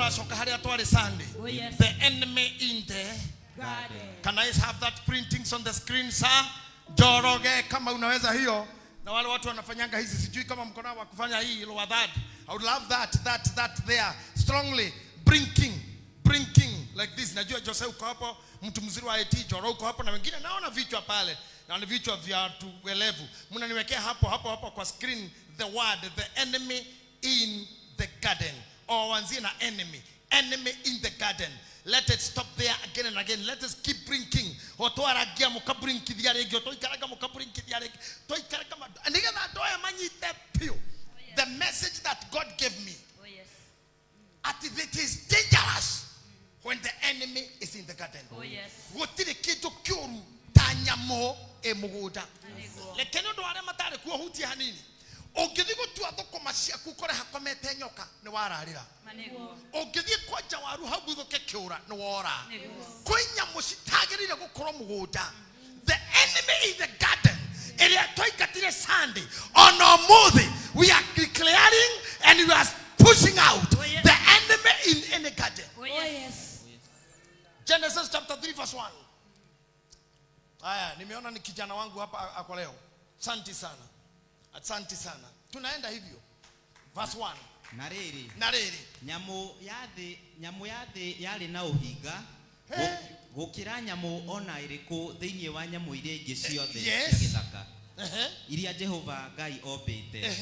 Oh, yes. The enemy in the garden. Can I have that printings on the screen, sir? Joroge kama unaweza hiyo. Na wale watu wanafanyanga hizi sijui kama mko nao kufanya hii ilo that. I would love that there strongly brinking like this. Najua Jose uko hapo, mtu mzuri wa IT, Joro uko hapo na wengine naona vichwa pale. Na ni vichwa vya tuelevu. Mnaniwekea hapo kwa screen the word the enemy in the garden. Or wanzie na enemy in the garden. Let it stop there again and again. Let us keep brinking. Otoaragia mukabrinki diarege, otoikaraga mukabrinki diarege, toikaraga ma. And again that doya manyite pio. The message that God gave me. Oh, yes. It is dangerous when the enemy is in the garden. Oh, yes. Wotire kitu kyuru tanyamo emuguda. Lekeno ndo wale matare kuwa huti hanini. Ogithigo tu athoko macia kukore hakomete nyoka ni wararira. Manego. Ogithie kwaja waru haguthoke kiura ni wora. Kwinya musitagirire gukoro muguda. The enemy in the garden. Ere toikatire Sunday. On Omuthi we are declaring and we are pushing out the enemy in any garden. Oh, yes. Genesis chapter 3 verse 1. Aya, nimeona ni kijana wangu hapa ako leo. Asante sana. Tunaenda hivyo. Verse 1. Nariri. Nyamu yathi yari na uhinga. Gukira nyamu ona iriku thiini wa nyamu iria ingi ciothe cia githaka. Iria Jehova Ngai ombite.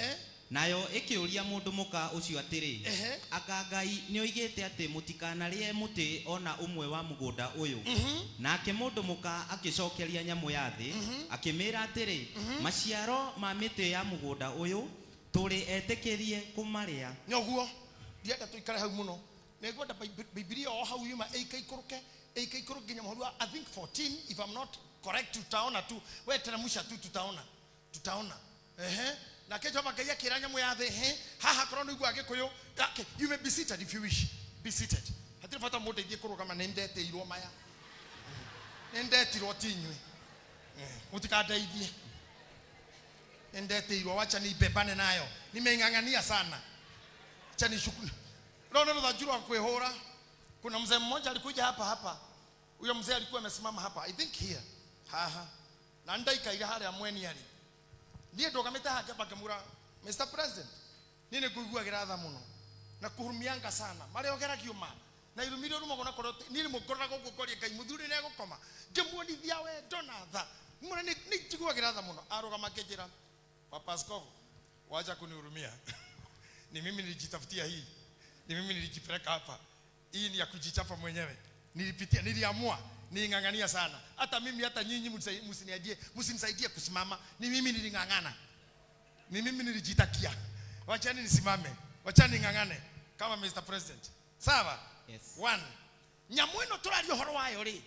Nayo ikiuria mundu muka ucio atiri. Aka Ngai ni oigite ati mutikanarie muti ona umwe wa mugunda uyu. Nake mundu muka akicokeria nyamu yathi akimira atiri maciaro ma miti ya mugunda uyu turi etekerie kumaria. Nyoguo ndienda tuikare hau muno. Negwenda Biblia o hau yuma eikaikuruke nginya muhuru I think 14 if I'm not correct tutaona tu we teramusha tu tutaona na kejo makaya kiranya muyathi haha krono igwa gikuyu you may be seated if you wish be seated hatire fata mode thie kuruga kama nendete irwo maya nendete irwo tinywe mutikadeithie nendete irwo wacha ni bebane nayo nimengangania sana acha ni shukuru rono dhajuru kwehora. Kuna mzee mmoja alikuja hapa huyo mzee alikuwa amesimama hapa I think here na ndaika ile hali ya mweni yali ndiye ndo kameta haka bakamura Mr President nini kuigua giratha muno na kuhurumianga sana mari ogera kiuma na ilumiro rumo gona korote nini mukora gokoria kai muthuri ne gukoma ngemuonithia we donatha mura ni jigua giratha muno aroga makejera Papa Askofu wacha kunihurumia ni mimi nilijitafutia hii ni mimi nilijipeleka hapa hii ni ya kujichapa mwenyewe niliamua ningangania sana hata mimi hata nyinyi msinisaidie kusimama ni mimi nilingangana ni mimi nilijitakia wachani nisimame wachani ngangane kama Mr President sawa. Yes. 1 nyamwino turario horo wayo ri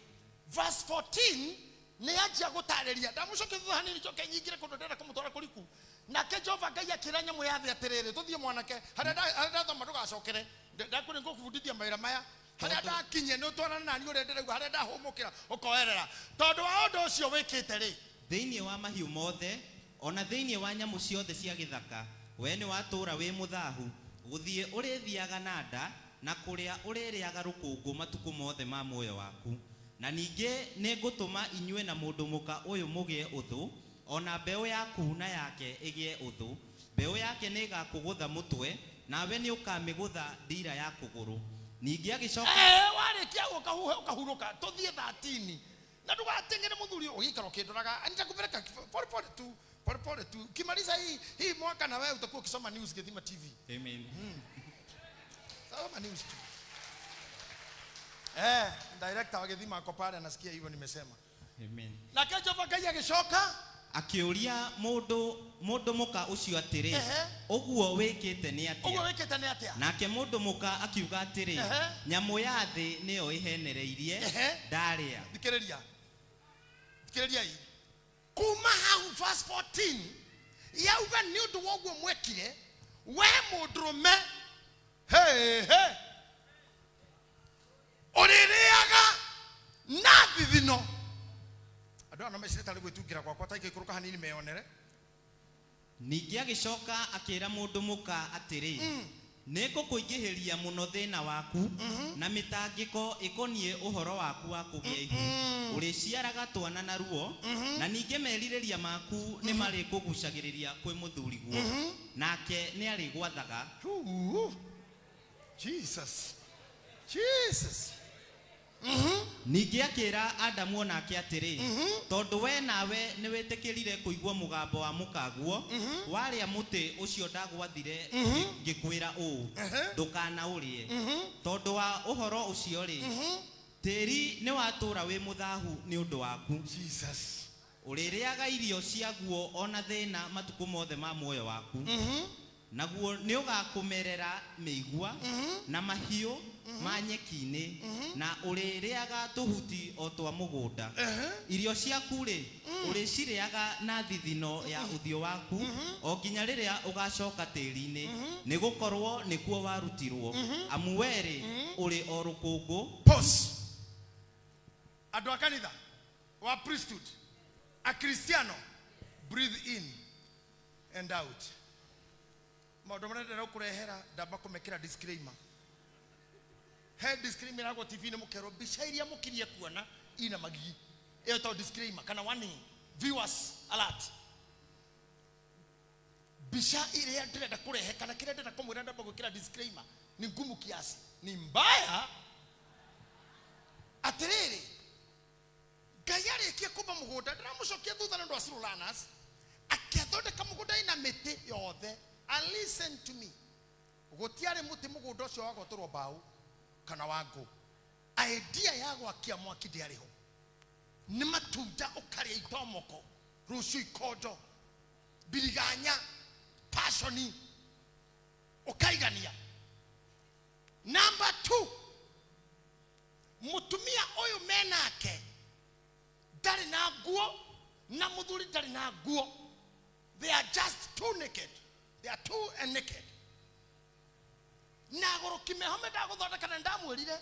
verse 14 ni ajia gutareria ndamucoke thutha hanini coke nyingire kundondera kumutwara kuriku nake Jehova Ngai akiranya muyathi atiriri tuthie mwanake harenda thoma ndugacokere ndakuri ngukubundithia maira maya harenda kinye ni utwarana nani urendera igwa harenda humukira ukoerera tondu wa undu ucio wikite ri thiini wa mahiu mothe ona thiini wa nyamu ciothe cia githaka we ni watura wi muthahu guthie urithiaga nanda na kuria uririaga rukungu matuku mothe ma muoyo waku na ninge ni ngutuma inywe na mundu muka uyu mugie uthu ona mbeu yaku na yake igie uthu mbeu yake ni gakugutha mutwe nawe ni ukamigutha ndira ya kuguru ningi agicoka warikia ukahuruka tuthie 13 na ndugatengere muthuri ugikaro kindoraga nitakupeleka pole tu kimaliza hii mwaka na wewe utakuwa ukisoma news Githima TV. Amen. Soma news tu. Director wa Githima ako pale anasikia hivyo nimesema. Amen. Na Jehova Ngai agicoka akiuria mundu muka ucio atiri uguo wikite ni atia nake mundu muka akiuga atiri nyamu ya thi niyo ihenereirie ndaria thikiriria hii kuma hau verse 14 yauga ni undu woguo mwekire we mundurume uririaga na thithino ado no mesire tali gwitungira kwa taike kuruka hanini meonere ningi agicoka akira mundu muka atiri Neko kuingihiria muno thina waku na mitangiko ikonie uhoro waku wa kugea ihu uriciaraga twana na ruo na ninge meririria maku ni mari kugucagiriria kwi muthuri guo nake ni ari gwathaga. Jesus. Ninge akira Adamu onake atiri tondu we nawe ni wetikirire kuigwa mugambo wa mukaguo waria muti ucio ndagwathire ngikwira uu ndukana urie tondu wa uhoro ucio ri tiri ni watura wi muthahu ni undu waku. Jesus. Uririaga irio ciaguo ona thina matuku mothe ma muoyo waku naguo ni ugakumerera meigua na mahiu ma nyekini na uririaga tuhuti o twa mugunda. Irio ciaku ri uriciriaga na thithino ya uthio waku o ginya riria ugacoka tiri-ini ni gukorwo nikuo warutirwo amu weri uri o rukungu. Pause. Adu a kanitha wa priesthood a Cristiano, breathe in and out. Maundu maria ndĩrenda gũkũrehera ndamba kũmekĩra disclaimer. He disclaimer yagwo TV-inĩ mũkerwo mbica iria mũkirie kuona ina magigi. Ĩyo to disclaimer kana warning. Viewers alert. Mbica iria ndĩrenda kũrehe kana kĩrĩa ndĩrenda kũmwĩra ndamba gwĩkĩra disclaimer ni ngumu kiasi, ni mbaya. Atĩrĩrĩ, Ngai arĩkia kumba mũgũnda ndĩramũcokia thutha nĩ ũndũ wa Slulanas akĩathondeka mũgũnda ina mĩtĩ yothe. And listen to me. Gutiare muti mugundo cio wagotoro mbao kana wangu. Idea ya gwakia mwaki ndiari ho. Ni matunda ukaria itomoko, rucio ikondo, biriganya, passioni, ukaigania. Number 2. Mutumia oyu menake ndari na nguo na muthuri ndari na nguo. They are just too naked. They are too and naked. Nagoro kimehome ndaguthondeka na ndamwirire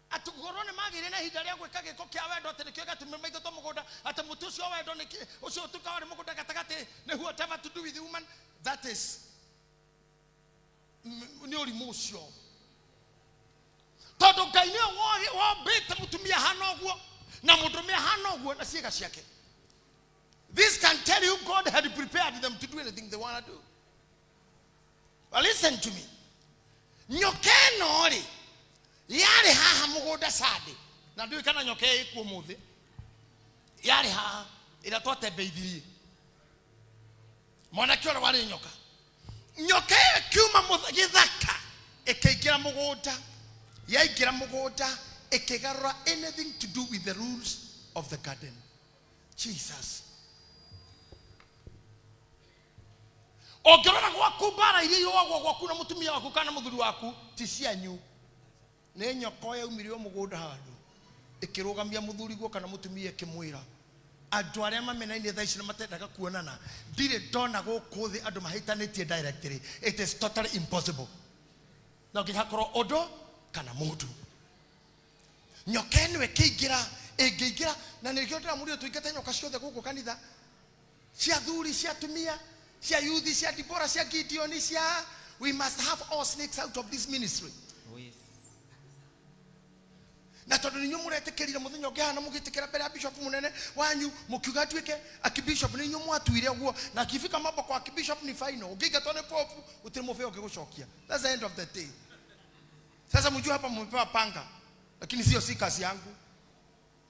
atugoro ne magire na hinda ria gwika giko kia wendo ati nikio gatume maitho to mugunda ati mutu ucio wendo niki ucio tuka wari mugunda gatagati ne whatever to do with the woman. That is ni urimu ucio tondu Ngai ni wo bete mutumia hana oguo na mudumia hana oguo na ciega ciake. This can tell you God had prepared them to do anything they want to do. Well, listen to me. Nyoke nori yari haha mugunda sade na ndui kana nyoke ikuo muthi yari haha ira twatembeithirie mwana kioro wari nyoka nyoke kiuma githaka ikiingira mugunda yaingira mugunda ikigarura anything to do with the rules of the garden. Jesus. Ogorora gwaku bara iria yogwo gwaku na mutumia waku kana muthuri waku ti cianyu. Nĩ nyoko yaumire mũgũnda handu ikirugamia muthuri gwo kana mutumia kimwira andu aria mamenainie thaa ici na matendaga kuonana ndire ndona gũkũ thĩ andu mahaitanĩtie directly. It is totally impossible. Na nginya korwo ũndũ kana mũndũ nyoka ĩno ĩngĩingira na nĩkĩo ndĩramũria tũingate nyoka ciothe gũkũ kanitha cia thuri cia tumia cia yuthi cia Dibora cia Gideon cia we must have all snakes out of this ministry. Na tondu ninyo muretekerire muthenya ungihana mugitikira mbere ya bishop munene wanyu mukiuga tuike akibishop ninyo mwatuire guo na kifika mambo kwa akibishop ni final ungigatwa ni popu utimufeo ukigucokia. That's the end of the day. Sasa mjua hapa mmepewa panga lakini sio si kazi yangu.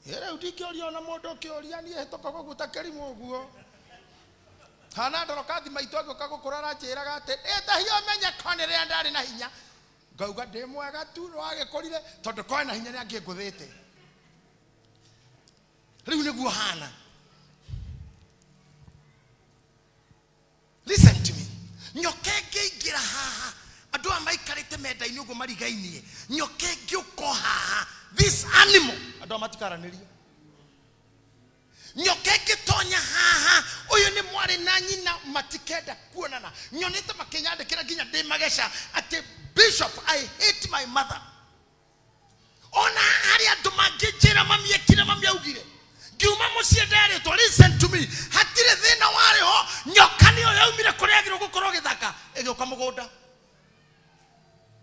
Yere udikioria na modo kioria ni hetoka kwa gutakerimu guo. Hana ndorokathi maitwa gukagukurara njiraga ati etahio menye konere ndari na hinya. Ngauga ndi mwega tu no agikorire tondu kwa na hinya ni angiguthite. Riu niguo hana. Listen to me. Nyoke ngiingira haha andu amaikarite menda-ini uguo marigainie nyoke ngiuko haha this animal andu amatikaraniria nyoke ngitonya haha uyu ni mwari na nyina matikenda kuonana nyonete makinyandikira nginya ndi magesha ati Bishop, I hate my mother. Ona hari andu mangijira mami ekire mami augire ngiuma mucie ndari to listen to me hatire thina wari ho nyoka niyo yaumire kuria giro gukorwo githaka igioka mugunda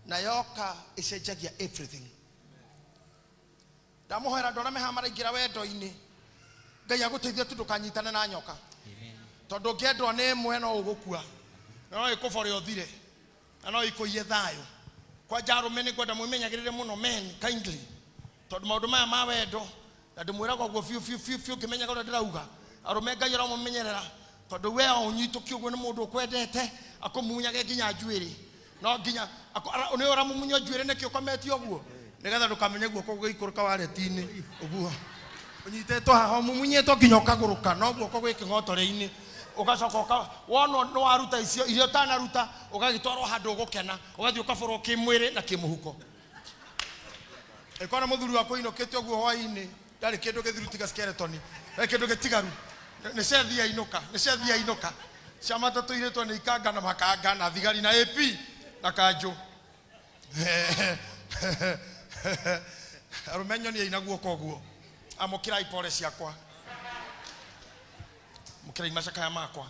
na yoka icenjagia everything. Ndamuhoera ndona me hamara ingira wendo-ini. Ngai aguteithie tu ndukanyitane na nyoka. Tondu ngiendwo ni imwe no ugukua. No ikubore othire. No ikuiye thayo. Kwa jarume ni kwenda mwimenyagirire muno men kindly. Tondu maundu maya ma wendo na ndimwira kwa fiu kimenyaga uri ndirauga. Arume Ngai ro mumenyerera. Tondu we unyituki uguo ni mundu ukwendete akumunyage nginya njuiri. No nginya ni ora mumunyo njuiri nikio kometio uguo. Nigetha ndukamenye guoko gwikuruka waleti-ini uguo. Unyitetwo haho mumunyeto nginya ukaguruka no guoko gwiking'otore-ini. Ugacoka wono no waruta icio irio tanaruta ugagitwarwo handu ugukena ugathii ukaboro kimwiri na kimuhuko. Ekona muthuri wako inokete uguo hwa-ini ndari kindu githiru tiga skeleton kindu gitigaru ni cethi ya inuka ciama tatu iretwo ni ikanga na makanga na thigari na AP na kanju. Arumenyo ni ina guoko uguo amukira ipore ciakwa mukira imacaka ya makwa.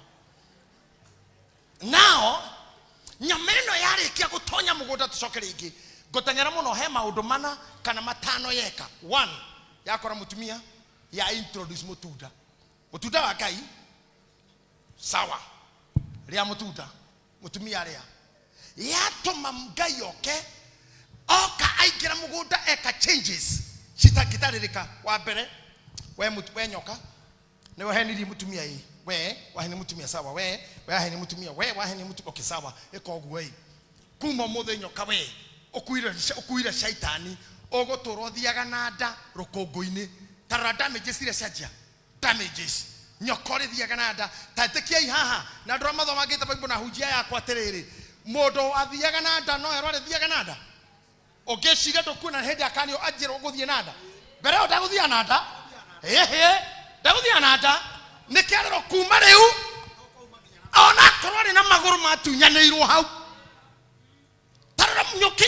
Now nyameno yarikia gutonya mugunda tucoke ringi ngotengera muno he maundu mana kana matano yeka. 1 yakora mutumia ya introduce mutunda wa Ngai sawa ria mutunda mutumia ria yatuma Ngai oke oka aigira mugunda eka changes citagitarika. Wa mbere we nyoka ni waheni mutumia hii we waheni mutumia sawa we waheni mutumia we waheni mutumia okay sawa ikoguo hii kuma muthe nyoka we ukuira shaitani ogotoro thiaga na nda rukungu-ini tara damages ire cenjia damages nyokore thiaga na nda tatekiai haha na ndora mathoma ngita Bible na hunjia yakwa atiriri mundu athiaga na nda no erore thiaga na nda ogeciria ndukuna hindi akanio ajiro guthie na nda mbere ndaguthia na nda ndaguthia na nda nikiarero kuma riu ona korwo ni na maguru matunyanirwo hau tarora nyoki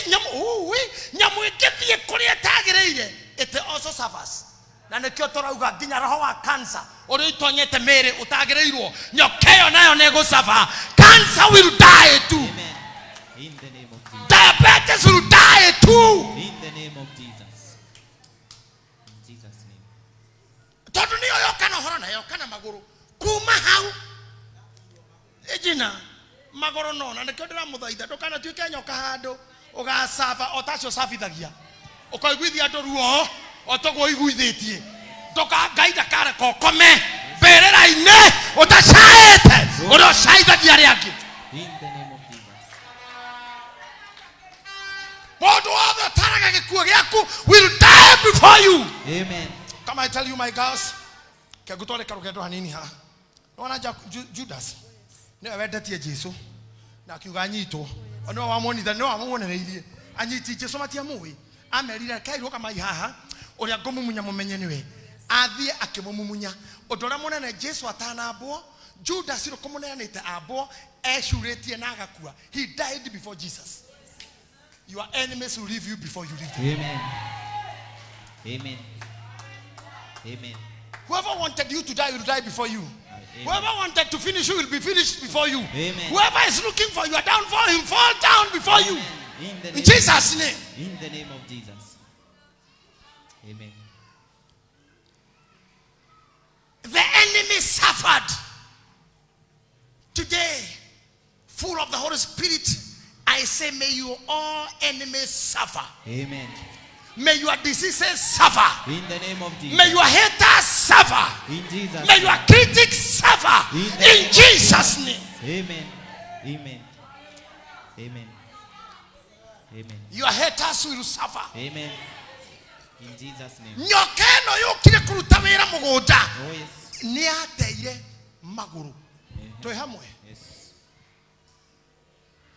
nyamu ikithie kuria tagireire it also suffers. Na nikio torauga nginya roho wa cancer uri itonyete mere utagireirwo nyokeyo nayo nego suffer. Cancer will die too. Amen. In the name of Jesus. Diabetes will die too. In the name of Jesus. In Jesus' name. Tondu ni oyo kana horona yo kana maguru kuma hau ejina magoro no na nikio ndira muthaitha ndukana tuike nyoka handu ugasava otacio savithagia ukaiguithia andu ruo otogwo iguithitie ndoka Ngai ndakare kokome mberera-ine utacaete uri ucaithagia aria angi. In the name of Jesus. Mundu wothe taraga gikuo giaku will die before you. Amen. Come I tell you my girls kegutoleka rugendo hanini ha nona Judas niwe wendetie Jesu na akiuga nyitwo ono wamonitha no amuonereirie anyiti Jesu matia muwi amerire kairwo kama ihaha uria ngomumunya mumenye niwe athie akimumumunya udora munene Jesu atanabwo Judas ro komunenete abwo eshuritie na agakua. He died before Jesus. Your enemies will leave you before you leave them. Amen. Amen. Amen. Whoever wanted you to die will die before you. Amen. Whoever wanted to finish you will be finished before you. Amen. Whoever is looking for your downfall, him fall down before you. In Jesus' name. In the name of Jesus. Amen. The enemy suffered. Today, full of the Holy Spirit, I say, may you all enemies suffer. Amen. May your diseases suffer. In the name of Jesus. May your haters suffer. In Jesus. May your critics suffer. In Jesus' name. Amen. Amen. Amen. Amen. Your haters will suffer. Amen. In Jesus' name. Nyokeno yokire kuruta wira mugunda. Oh yes. Ni ateire maguru. Toi hamwe. Yes.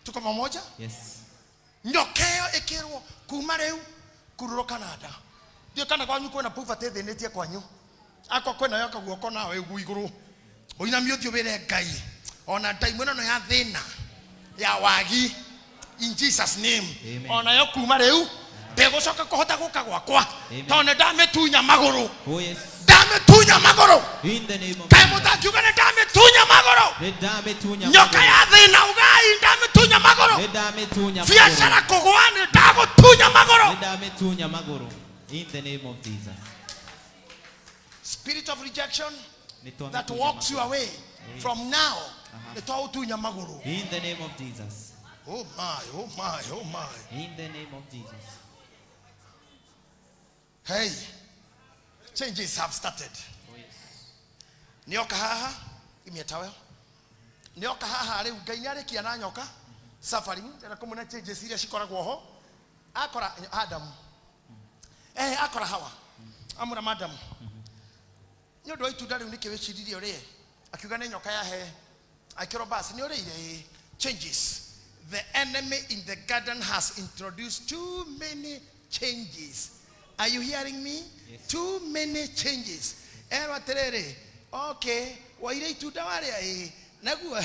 Tuko pamoja? Yes. Nyokeo ikirwo kuma riu kururoka nada. Ndio kana kwanyu kwena pufa tethenetie kwanyu. Akwa kwena yoka guoko nawe iguru. Oinamio thio wire Ngai. Ona ndaimwe no ya thina ya wagi. In Jesus' name. Amen. Ona yo kuma riu ndegucoka kuhota guka gwakwa. Tone ndametunya maguru. Oh yes. Ndametunya maguru. In the name of Jesus. Kai mutakiuga ndametunya maguru. Ndametunya maguru. Nyoka ya thina ugai ndametunya ndagutunya magoro. Nĩndamĩtunya Biashara kũgũa nĩ ndagutunya magoro. Nĩndamĩtunya magoro. In the name of Jesus. Spirit of rejection that walks you away from now. Nĩtwagũtunya magoro. In the name of Jesus. Oh my, oh my, oh my. In the name of Jesus. Hey, changes have started. Oh yes. Nioka haha, give me a towel. Nioka haha rĩu Ngai nĩarĩkia na nyoka safari na kumuna changes iria cikoragwo ho. Akora Adam. Akora Hawa. Amura Madam. Nĩ ũndũ wa itunda rĩu nĩkĩwĩciririe ũrĩe. Akiuga nĩ nyoka yahe. Akĩrwo basi nĩ ũrĩire changes. The enemy in the garden has introduced too many changes. Are you hearing me? Yes. Too many changes. Okay. Waire itunda warĩa naguo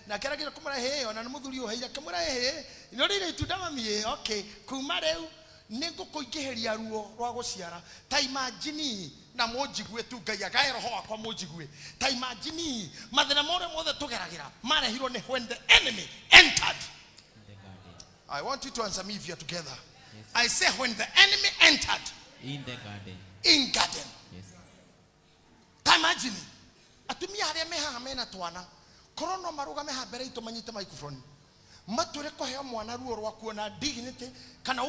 na kĩragira kũmũrehe ona nĩ mũthuri ũheire kĩmũrehe nĩ ũrĩire itunda mami okay kuma rĩu nĩ ngũkũingĩhĩria ruo rwa gũciara ta imagine na mũnjigue tu Ngai agae roho wakwa mũnjigue ta imagine mathĩna mothe tũgeragĩra marehirwo nĩ when the enemy entered. I want you to answer me if you are together. Yes. I say when the enemy entered in the garden. In garden. Yes. Ta imagine atumia arĩa mehaha mena twana korono marugame ha mbere itu manyite microphone matũre kũheo mwana ruo rwa kuona dignity kana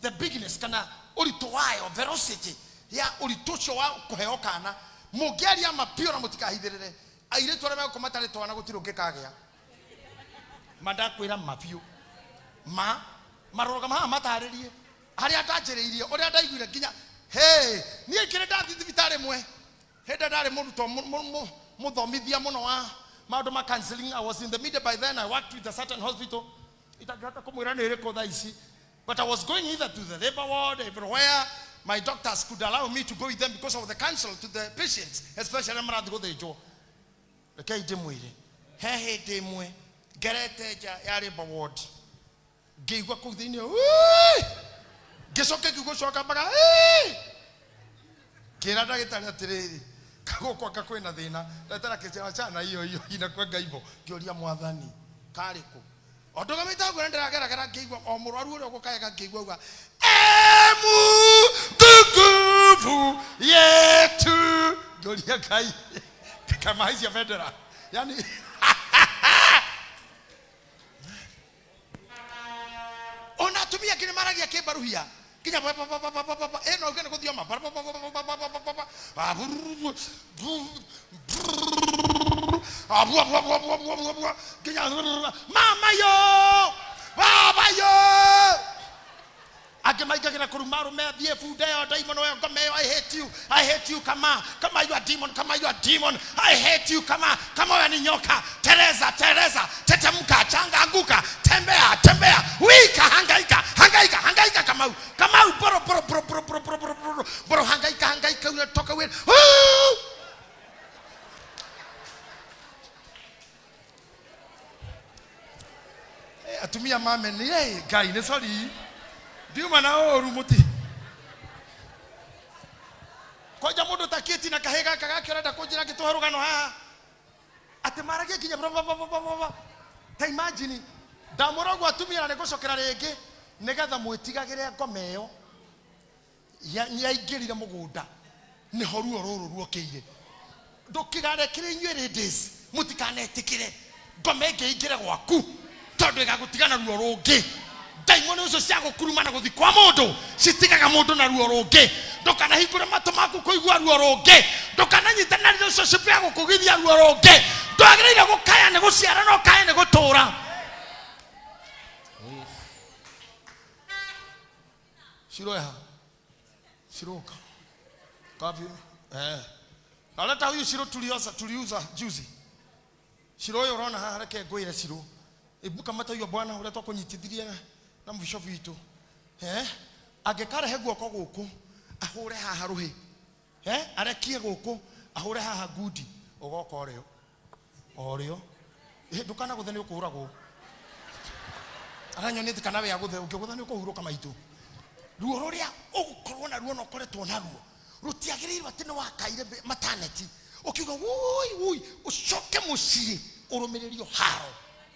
the bigness kana ũritũ wayo velocity ya ũritũ ũcio wa kũheo kana mũngĩaria mapio na mũtikahithĩrĩre airĩtu arĩa megũkoma tarĩ twana gũtirĩ ũngĩkagĩa mandakwĩra mapio marũgama haha matarĩrie harĩa ndanjĩrĩirie ũrĩa ndaiguire nginya niĩ kĩrĩ ndathi thibitarĩ mwe hĩndĩ ndarĩ mũrutwo mũthomithia mũno wa maũndũ ma counseling. I was in the media by then. I worked with a certain hospital. Itangĩhota kũmwĩra nĩ ĩrĩkũ thaa ici. But I was going either to the labor ward, everywhere. My doctors could allow me to go with them because of the counsel to the patients, especially when I go there. Okay, ndĩmwĩre hĩndĩ ĩmwe ngerete nja ya labor ward ngĩigua kũu thĩinĩ ngĩcoka ngĩgũcoka mpaka kĩra ndagĩtarĩ atĩrĩrĩ kagũkwa kakwĩna thĩna ndagĩtarĩ akĩchana hiyo inakuwa ngaibo ngĩũria mwathani karĩkũ ondũgamĩte guo ndĩrageragera ngĩigua o mũrwaru ũrĩa ũgũkayaga ngĩigua uga nguvu yetu ngĩũria Ngai kama hizi ya federa yani onatumia kile maragia kibaruhia kinya no ugene kuthioma mama yo baba yo akimaigagira kurumaru me thie fude yo demon yo ngome yo I hate you kama you are demon I hate you kama wewe ni nyoka Teresa tetemka changa anguka tembea wika hangaika kama boro hangaika unatoka wewe atumia mame ni Ngai ni sorry Diuma na orumuti. Koja mundu taketi na kahega kagakĩrenda kũnjĩra ngĩtũhe rũgano haha. Atĩ maragia kinya ta imagine ndamũragwo atumia na nĩgũcokera rĩngĩ nĩgetha mwĩtigagĩre ngome ĩyo yaingĩrire mũgũnda nĩho ruo rũrũ ruokĩire. Ndũkĩgarekĩre inyuĩ ladies mũtikanetĩkĩre ngome ĩngĩingĩre gwaku tondũ ĩgagũtigana ruo rũngĩ. Daimoni ucio cia gukuruma na guthi kwa mundu citigaga mundu na ruo rungi ndukana hingure matu maku kuigua ruo rungi ndukana nyitana relationship ya gukugithia ruo rungi ndwagĩrĩire gukaya ni guciara no kaya ni gutura. Shiroka kavi naleta huyu shiro tuliuza juzi shiro yo rona harake ngoire shiro ibuka mata yo bwana uretwa kunyitithiria na mwisho vitu agekara heguo ko guku ahure haha ruhi arekie guku ahure haha gudi ugoka oreo ndukana guthe ni ukuhuragwo aranyonete kana we aguthe ukigutha ni ukuhuruka maitu ruo ruria ugukorwo na ruo no koretwo na ruo rutiagĩrĩirwo atĩ nĩ wakaire maternity ukiuga woi ucoke muciĩ urumĩrĩrio haro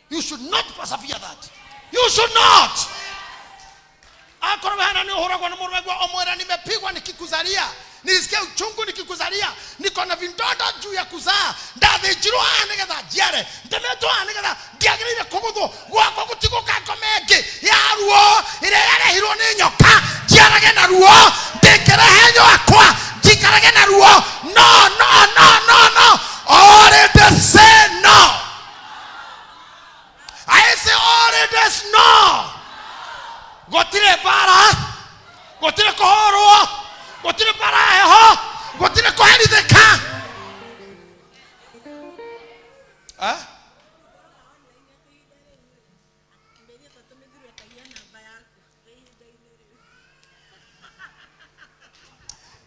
You should not persevere that. You should not. Akoro hana ni uhora na murwe kwa omwera nimepigwa nikikuzalia. Nilisikia uchungu nikikuzalia. Niko na vindodo juu ya kuzaa. Ndathijirwa nigetha jiare. Ndemetwa nigetha ndiagirire kuguthu gwako gutiguka komenge. Ya ruo ire yarehirwo ni nyoka. Jiarage na ruo. Ndekere henyo akwa. Jikarage na ruo. No. All it is say no. I say all it is no. Gotire para. Gotire kohoro. Gotire para eho. Gotire koheni deka.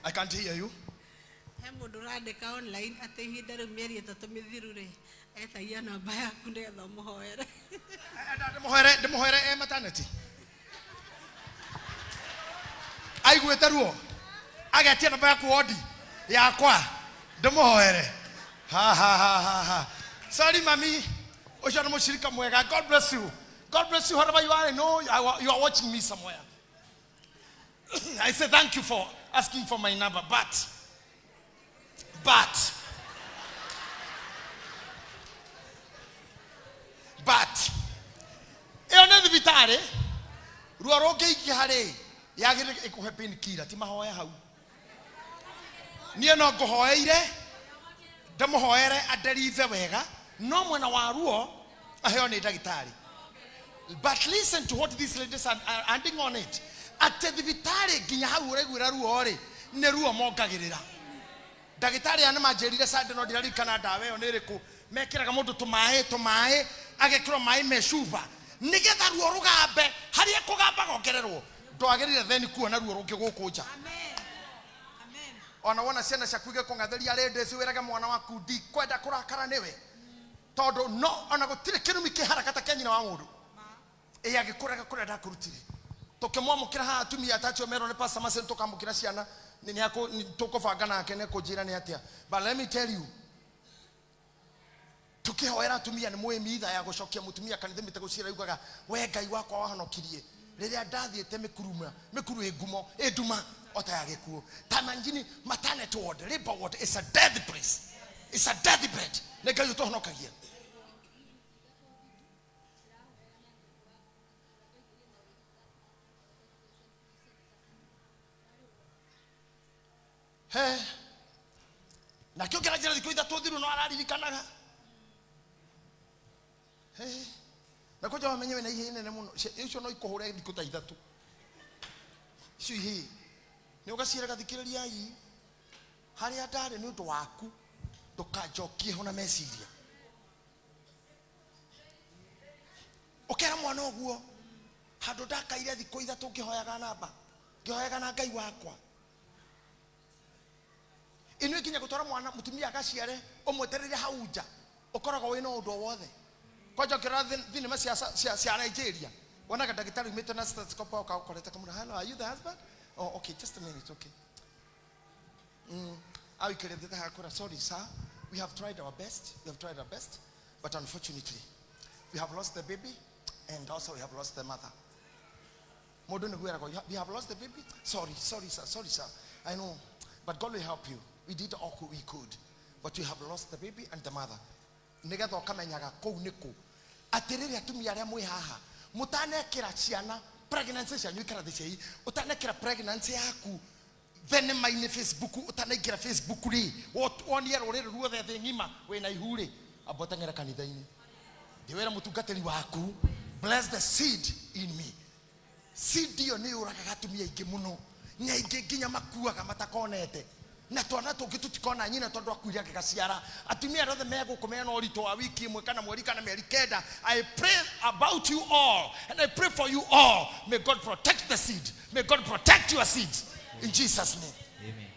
I can't hear you. Ndika online atehinde ru mieri 3 mithiru ri etagia namba yaku ndetho muhoere Demuhoere maternity. Aiguete ruo. Agatia namba yaku odi yakwa. Demuhoere. Ha. Sorry mami. Oshana mushirika mwega. God bless you. God bless you wherever you are. I know you are watching me somewhere. I say thank you for asking for my number, but eone vitare ruo rogeiki hare yagire ikuhe pin kira ti mahoya hau nie no ngohoeire ndamuhoere aderive wega no mwena wa ruo aheo ni dagitari. But listen to what these ladies are adding on it. Ate vitare ginya hau regwira ruo ri ne ruo mongagirira. Dagitari ana majerire sande no dirari kana dawe oniriku mekiraga mundu tumae agekiro mai meshuva nigetha ruo rugambe hari ekugamba gokererwo ndwagirire theni kuona ruo rungigukuja. Amen. Ona wona ciana ciakuige kungatheria ladies wirage mwana waku ndi kwenda kurakara niwe tondu no ona gutire kirumi kiharakata kenyina wa mundu agikuraga kurenda kurutire tukimwamukira ha atumia atatu mero ne pastor Marcel tukamukira ciana nini yako tukofanga nake ne kujira ni atia. But let me tell you, tukihoera atumia ni mwe mitha ya gucokia mutumia kanitha mitegucira yugaga we Ngai wakwa wahanokirie riria ndathiete mikuru egumo eduma otayage kuo tamanjini maternity ward labor ward is a death place. It's a death bed. Ne Ngai utohonokagia. Na kyo kera jira thiko ithatu thiru no araririkanaga na ko jawa menyewe na ihe nene muno icio no ikuhure thiko ta ithatu icio ihe ni ugacira gathikiriria yi hari andare ni undu waku tukajokie hona meciria ukera mwana oguo handu ndakaire thiko ithatu ngihoyaga namba ngihoyaga na Ngai wakwa inu ikinya gutwara mwana mutumia agaciare umweterere hauja ukoraga wina undu wothe kwaja kira thinema cia Nigeria wona kadagitari umete na stethoscope ukakoreta kamura. Hello, are you the husband? Oh, okay, just a minute, okay. I will carry the hakura. Sorry sir, we have tried our best, but unfortunately we have lost the baby and also we have lost the mother. We have lost the baby. Sorry sir, I know, but God will help you. We did all we could, but we have lost the baby and the mother. Nigetha ukamenyaga kou niku atiriri atumia aria mwi haha mutanekira ciana pregnancy cia nyukara thicei utanekira pregnancy yaku thenema ine Facebook utanaikira Facebook ri wonia ruriri ruothe thi ngima wina ihuri abotangera kanitha-ini ndiwera mutungatiri waku bless the seed in me. Seed yo ni uragaga atumia ingi muno nyaingi nginya makuaga matakonete na twana tungi tutikona nyina tondu akuire agaciara atumia rothe megukumena no rito wa wiki imwe kana mweri kana mieri kenda. I pray about you all and I pray for you all. May God protect the seed. May God protect your seed in Jesus name. Amen.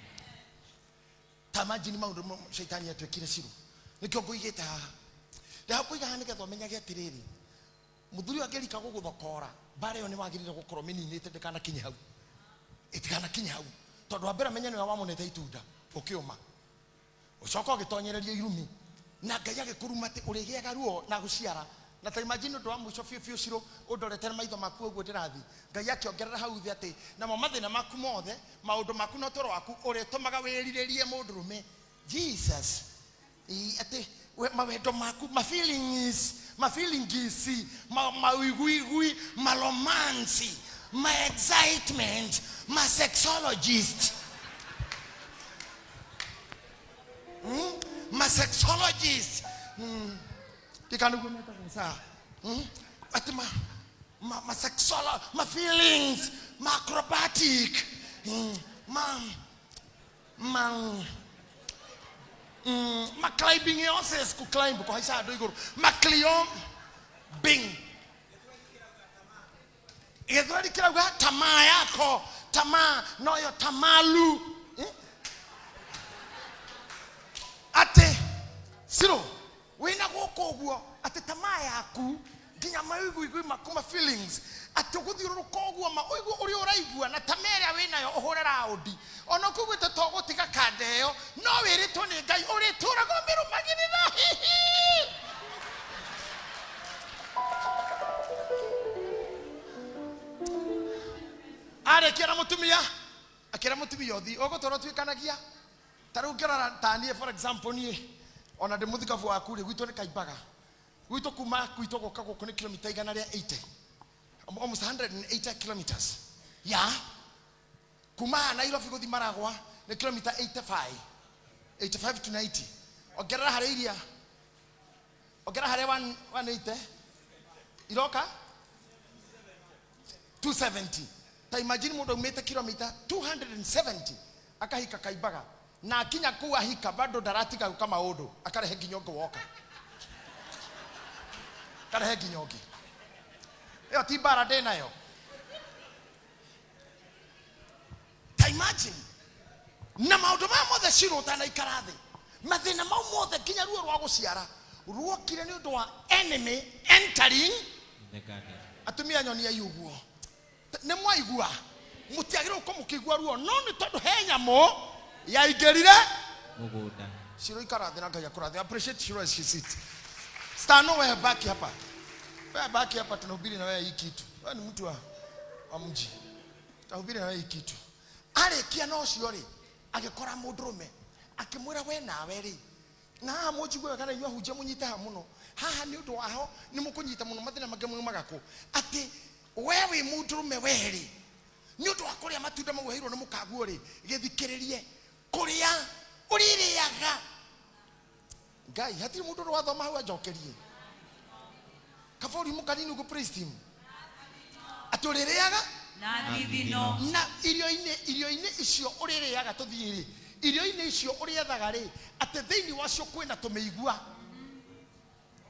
Tamajini maundu shaitani atwekire ciru nikyo nguigite haha nda kuiga hani getho menyage atiriri muthuri angerika guguthokora bare yo ni wagirire gukorwo mininite ndikana kinya hau itikana kinya hau tondu wambere menye niwe wamunete itunda ukiuma ucoka ugitonyereria irumi na Ngai agikuruma ati urigiaga ruo na guciara na ta imagine ndo amusho fiu ciro udorete na maitho maku uguo ndirathi Ngai akiongerera hau thi ati na mathina maku mothe maundu maku no toro waku uritumaga wiriririe mundurume Jesus ati mawendo maku ma feelings ma wigwi ma romance ma excitement ma sexologist ma sexologist Dikanu meta sa ati ma sexual ma feelings ma acrobatic ma climbing horses ku climb ko haisa do igoro ma cliom bing edwari kila wa tamaa yako tamaa noyo tamalu ate siro wina goko guo ate tamaa yaku ginya maigui makuma feelings ate guthiururuka guo ma oigu uri uraigua na tameria wina yo ohorera odi ono kugwite togotiga kandeyo no wiritwo ni Ngai uri turago mirumagirira are kira mutumia othi ogotoro twikanagia taru kira tanie for example ni ona de muthikavu waku ri gwitwo ni Kaimbaga gwitwo kuma gwitwo goka goko ni kilomita 180 almost 180 kilometers ya kuma Nairobi guthi Maragwa ni kilomita 85 to 90 ogera hare iria ogera hare 180 iroka 270 ta imagine mundu umete kilomita 270 akahika Kaimbaga na kinya kuwa hika bado daratiga kama odo akarehe ginyongo woka karehe ginyongi yo tibara dena yo ta imagine na maundu ma mothe ciro tana ikarathi mathina mau mothe kinya ruo rwa guciara ruokire ni undu wa enemy entering the garden atumia nyoni ya yuguo ne mwaigua mutiagire uko mukigua ruo no ni tondu he nyamo ya igerire muguda ciro ikarathi na Ngai akurathi appreciate ciro as she sit stand nowhere back hapa wewe back hapa tunahubiri na wewe hii kitu wewe ni mtu wa mji tunahubiri na wewe hii kitu ale kia no ciori agikora mundurume akimwira we nawe ri na mujigwe kana inywa huje munyita ha muno haha ni undu waho ni mukunyita muno mathina magemwe magako ati wewe mundurume weri ni undu wakoria matunda magwehirwo ni mukaguo ri githikiririe kuria uririaga Ngai hatiri mundu wa thoma hau ajokerie kafori mukanini uko praise team atuririaga na thithino na irio-ine icio uririaga tuthiri irio-ine icio uriethaga ri ate thiini wacio kwina tumeigua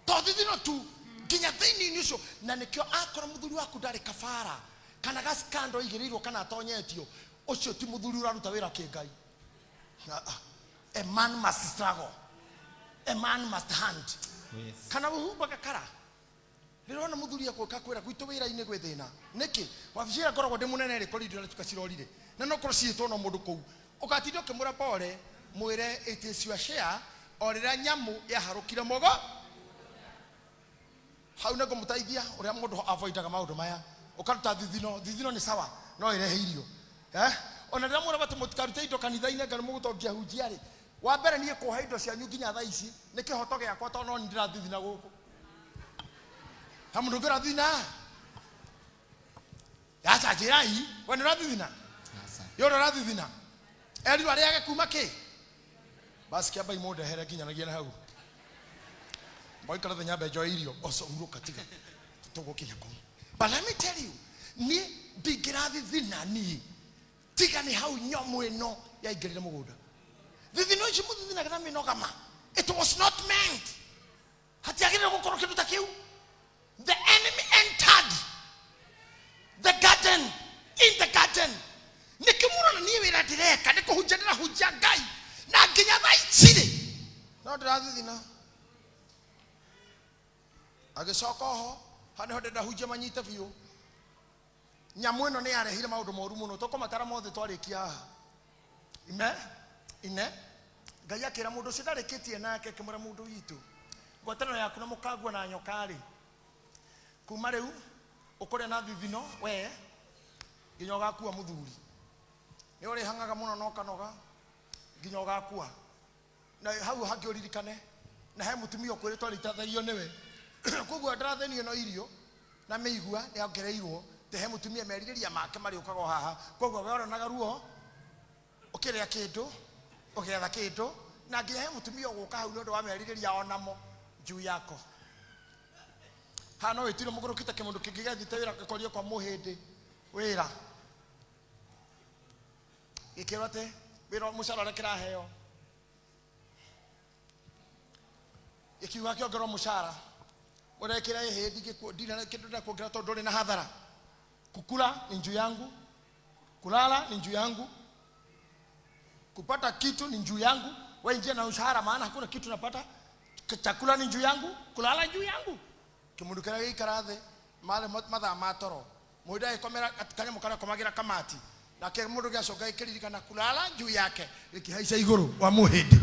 to thithino tu ginya thiini icio na nikio akora muthuri waku ndari kafara kana gaskando igirirwo kana atonyetio ucio ti muthuri uraruta wira kingai a man must struggle a man must hunt yes kana uhumba gakara ndirona muthuri akoka kwira gwito wira-ine gwe thina niki wabishira koragwo ndi munene ri koridio na tukacirorire na no korocitwo no mundu kou ukatindo kimura pole mwire it is your share orira nyamu ya harukire mogo hau nego mutaithia uria mundu avoidaga maundu maya ukaruta thithino ni sawa no irehe irio ona ndira mura batu mutikaruta indo kanitha-ine ngani mugutongia hunjiari wa mbere nie kuha indo cia nyunginya tha ici ni kihoto giakwa to no ndira thithina guku hamundu ngira thina yacha jirai wena rathithina yoro rathithina eri ari age kuma ki basi kiamba imonde here kinyanagia na hau boy kala thenya bejo irio oso uruka tiga tugokinya ko but let me tell you ni digirathithina ni tiga ni hau nyomu eno ya igerire mugunda thithino ici muthithina kana minogama it was not meant hatiagire gukoro kindu ta kiu. The enemy entered the garden, in the garden. Nikimura na niwe na direka, niko hujadira hujagai, na ginya chile. No drathithina. Agisoko ho, hane hode da huje manyita biu. Nyamu eno ni arehire maundu moru muno, toko matara mothe twarikia. Ine. Ngai akira mundu ucio ndareketie nake kimura mundu witu. Ngwatano yaku na mukagwa na nyokari. kuma riu ukore na thithino we nginya ugakua muthuri ni uri hangaga muno no kanoga nginya ugakua na hau hangi uririkane na he mutumia ukwiritwo ritathaio niwe koguo ndarathenio no irio na meigua ni ongereirwo te he mutumia meririria make mari ukago haha koguo we oronaga ruo ukiria kindu ugetha kindu na nginya he mutumia uguka hau no ndo wa meririria onamo juu yako hano witiro mugurukite kimundu kingigathite wira gikorio kwa muhindi wira ikirote wira mushara rekera heo ikiuga kiongero mushara urekera hindi gikudina kindu na kuongerera tondu ri na hathara kukula ni juu yangu kulala ni juu yangu kupata kitu ni juu yangu wewe ingia na ushahara maana hakuna kitu napata chakula ni juu yangu kulala juu yangu kimundu kira gikarathe male matha matoro muida ikomera kanya mukara komagira kamati na ke mundu giacoka ikiririkana kulala juu yake ikihaisha iguru wa muhindi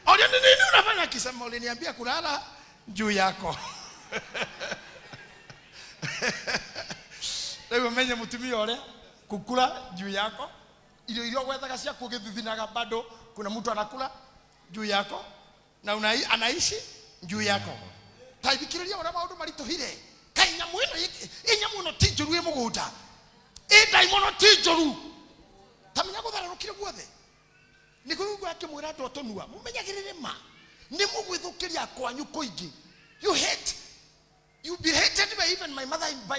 oria nini unafanya kisema uliniambia kulala juu yako leo menye mutumia ore kukula juu yako ile gwethaga cia kugithithinaga bado kuna mtu anakula juu yako na anaishi juu yako taithikiriria ora maundu marituhire kainya mwino inyamu no tinjoru e mugunda daimono tinjoru tamenya guthararukire guothe nikuigwa akimwira ndo tonua mumenyagirire ma ni mugwithukiria kwanyu kuingi you hate you be hated by even my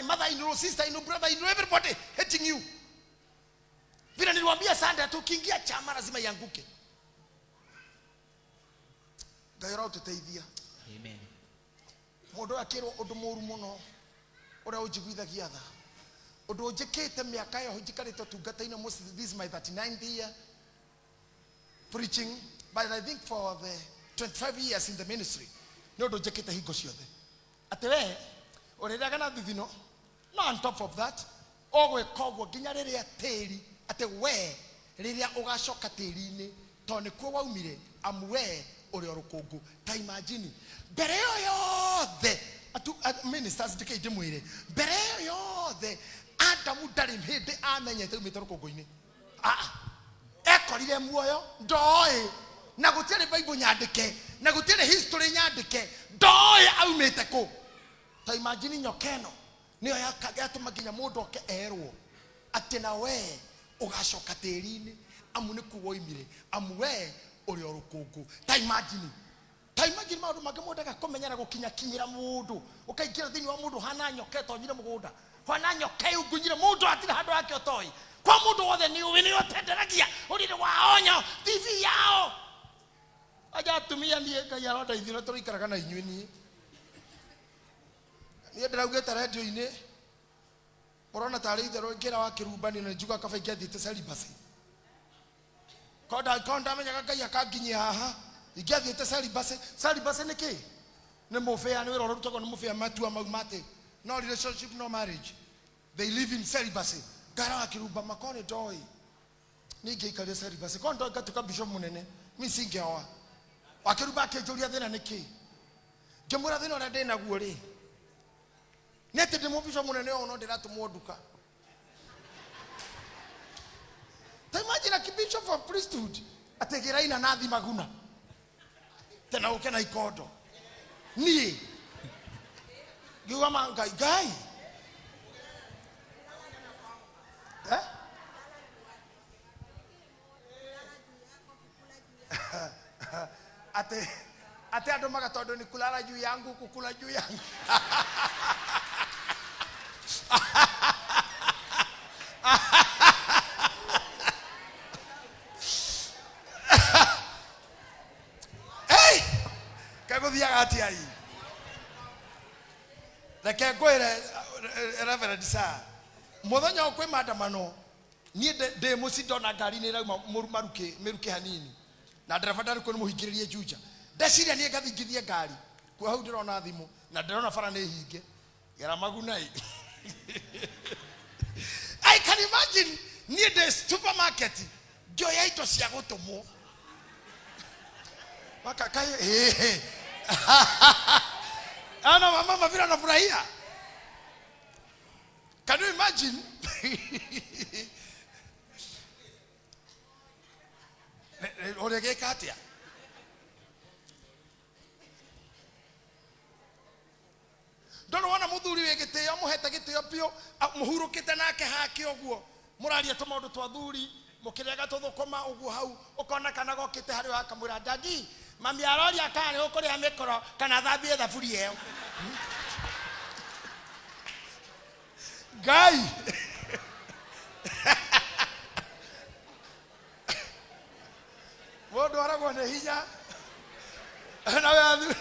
mother-in-law, sister-in-law, brother-in-law, everybody hating you. Vile niliwaambia Sunday tukiingia chama lazima ianguke. Gaira ututeithia. Amen. Mundu akirwo undu muru muno ura ujiguithagia tha. Undu ujikite miaka yo ujikarite tungata-ini this is my 39th year preaching, but I think for the 25 years in the ministry. No undu ujikite hingo ciothe. Atewe oriraga na thithino no on top of that ogwe kogwo ginya riria tiri ate we riria ugacoka tiri-ini to ni kuo waumire amwe uri orukungu ta imagine mbere yothe ministers dikije mwire mbere yothe Adamu ndari hindi amenyete umite rukungu-ini ekorire muoyo ndoi na gutire Bible nyandike na gutire history nyandike ndoi aumite ku ta imagine nyokeno niyo yakagatu maginya mundu oke erwo ati na we ugacoka tiri-ini amu ni kuo imire amu we uri orukungu ta imagine maundu mange mundu agakomenyera gukinya kinyira mundu ukaingira thini wa mundu hana nyoke tonyire mugunda hana nyoke ungunyire mundu atire handu hake otoi kwa mundu wothe ni uwi ni otenderagia urire wa onyo TV yao aja tumia nie ngai aronda ithino turikaraga na inyui nie ndiraugite radio-ini murona tari ithero ngira wa kirumbani na njuga kaba ingiathite celibacy konda menyaga ngai akanginyia haha ingiathite celibacy niki ni mufea ni wira urutagwo ni mufea matua mau mate no relationship no marriage they live in celibacy ngara wa kirumba makone ndoi ninge ikaria celibacy kondo ngatuka bishop munene mi singeoa wakirumba akinjuria thina niki ngimura thina ora ndina guo ri nete de mobisho munene ono ndiratumwo nduka ta imagine a bishop of priesthood ategira ina nathi maguna tena ukena ikondo ni giwa mangai gai ate ando magatondo ni kulala juu yangu kukula juu yangu hey kaguthia gati ai reke ngoire reverend sa muthenya okwe maandamano nie de musidona ngari ni rauma meruke hanini na ndereba ndari ko ni muhingiririe juja ndeciria nie ngathingithie ngari kwa hau ndirona thimu na ndirona bara ni hinge gera magunai I can imagine near the supermarket ndio yaito cia gutumwo makakaye Ana mama vile anafurahia. Can you imagine? Orege katia. Ndono wana muthuri wegete amuheta gitio pio muhurukite nake haki oguo muraria tumaundu twa thuri mukirega tuthukuma oguo hau ukona kana gokite hari wa kamura dadi mami aroria kana ukuri amikoro kana thambie thaburi eo guy wodo aragwo ne hinya na we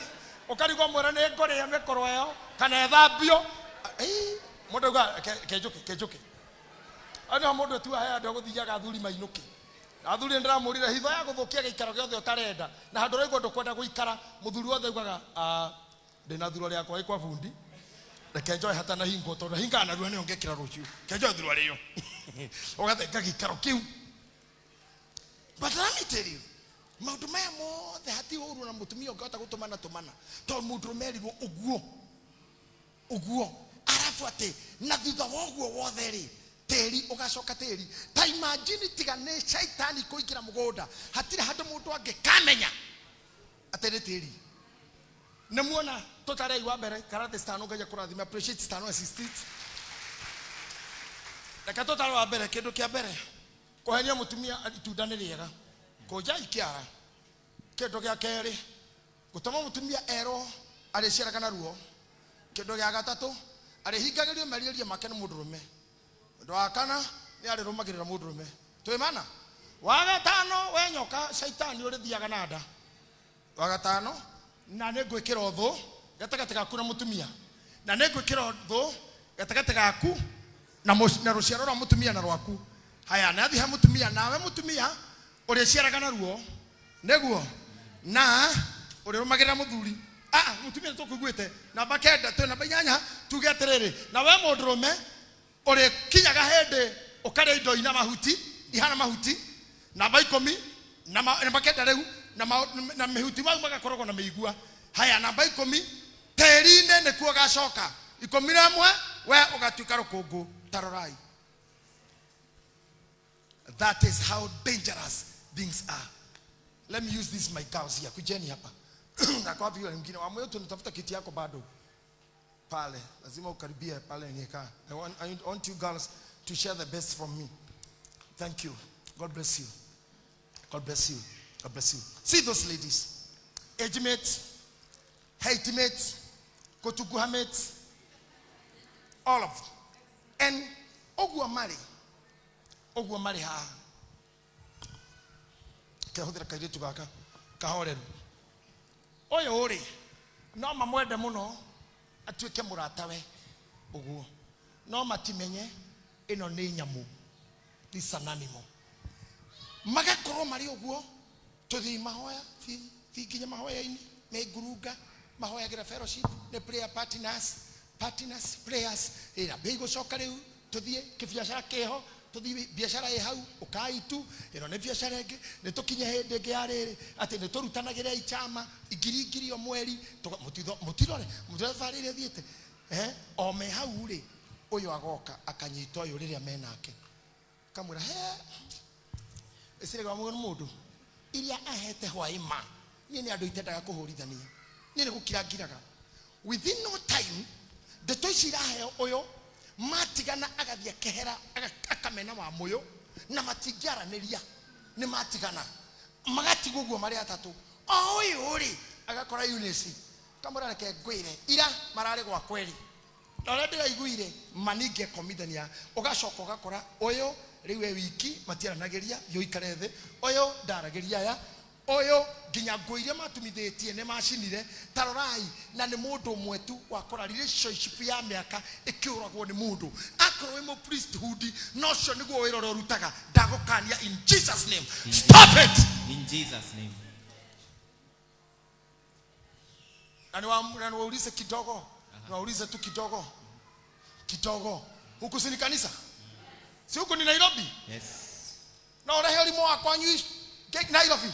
ukarigwo mwera ne ngore ya mikoro eo kana thambio mundu ga kejuke ana mundu tu aya ndo guthiaga thuri mainuki athuri ndiramurire hitho ya guthukia giikaro giothe utarenda na handu raigwo ndukwenda guikara muthuri wothe ugaga ndina thuro riakwa ikwa fundi rekenjoy hata na hingo tondu hinga na ruo ne ongekira ruciu kenjoy thuro riyo ugathenga giikaro kiu but let me tell you maundu maya mothe hati uru na mutumia ungehota gutumana tondu mundu merirwo uguo arafu ati na thutha woguo wothe ri teri ugacoka teri ta imagine tigane shaitani kuingira mugunda hatire handu mundu angekamenya atiri teri nemuona totarei wa mbere karate stano ngaja kurathima appreciate stano assist nakatotaro wa mbere kindu kia mbere kuhenia mutumia itunda ni riega koja ikiara kindu gia keri gutoma mutumia ero ari ciara kana ruo kindu gia gatatu ari hingagirio meriria make ni mundurume ndo akana ni ari rumagirira mundurume twimana wa gatano we nyoka shaitani uri thiaga nada wa gatano na ne gwikira uthu gatagati gaku na mutumia na ne gwikira uthu gatagati gaku na ruciaro rwa mutumia na rwaku haya na thi ha mutumia nawe mutumia uri ciaraga na ruo neguo na uri rumagirira muthuri mutumia tukugwite namba kenda tu namba inyanya tuge atiriri na we mundurume uri kinyaga hende ukare indo ina mahuti ihana mahuti namba 10 namba kenda riu na mahuti mau magakorogwo na meigua haya namba 10 terinde ne kuo gacoka 11 we ugatuika rukungu tarorai. That is how dangerous things are. Let me use this my cows here kujeni hapa na kwa vile mwingine wa moyo tunatafuta kiti yako bado pale lazima ukaribie pale nieka. I want you girls to share the best from me. Thank you. God bless you. God bless you. God bless you. See those ladies, age mates, hate mates, kotuguha mates, all of them. And ogwa mari ha kahudira kairetu gaka kahoreru oyo uri no mamwende muno atuike muratawe uguo no matimenye ino ni nyamu this an animal magakorwo mari uguo tuthi mahoya thi kinya mahoya ini me guruga mahoya gira fellowship ne prayer partners prayers ira bigo coka riu tuthie kibiashara keho tuthi biashara ye hau ukaitu ino ne biashara enge ne tukinye hende nge yarere ati ne turutanagire ichama igiri o mweri mutirore mutirare thiete o me hau ri uyu agoka akanyita uyu riria menake kamura esirega mundu iria ahete hwaima ni andu itendaga kuhurithania ni gukirangiraga within no time the toishira he uyu matigana agathia kehera akamena wa moyo na matingiaraniria ni matigana magatiga guo mari atatu uyu uri agakora unisi kamura reke ngwire ira marari gwa kweli na ndira iguire maninge komithania ugacoka ugakora uyu riwe wiki matiaranagiria yo ikarethe uyu ndaragiria ya uyu ginya nguire matumithetie ne macinire tarorai na ni mundu mwetu wakora relationship ya miaka ikiuragwo ni mundu akorwo mo priesthood no cio niguo wirore rutaga ndagukania in Jesus name. Stop it in Jesus name. Na niwaulize kidogo niwaulize tu kidogo huku si ni kanisa si huku ni Nairobi? Yes. Na ore heli mo akwanyu Nairobi